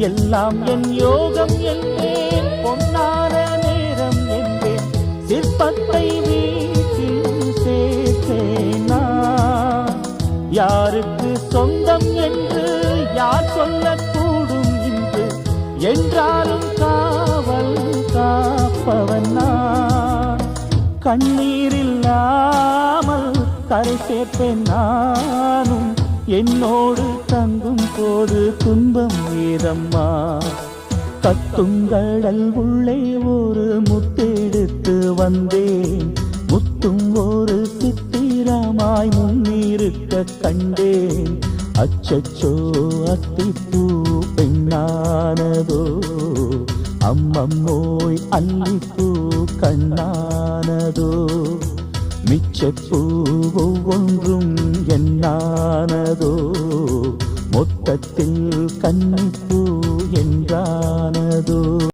எல்லாம் என் யோகம் என்பேன், பொன்னான நேரம் என்பேன், சிற்பத்தை வீட்டில் சேர்த்தேனா? யாருக்கு சொந்தம் என்று யார் சொல்லக்கூடும் இன்று, என்றாலும் காவல் காப்பவன் நான். கண்ணீரில்லாமல் கரை சேர்ப்பேன் நானும், என்னோடு தங்கும் போது துன்பம் ஏதம்மா. கத்துங்கடல் உள்ளே ஒரு முத்தெடுத்து வந்தேன், முத்தும் ஒரு சித்திரமாய் முன்னிருக்க கண்டேன். அச்சச்சோ அத்திப்பூ பெண்ணானதோ, அம்மம்மோய் அல்லிப்பூ கண்ணானதோ, மிச்சப்பூ ஒவ்வொன்றும் என்னானதோ, மொத்தத்தில் கன்னிப்பூ என்றானதோ.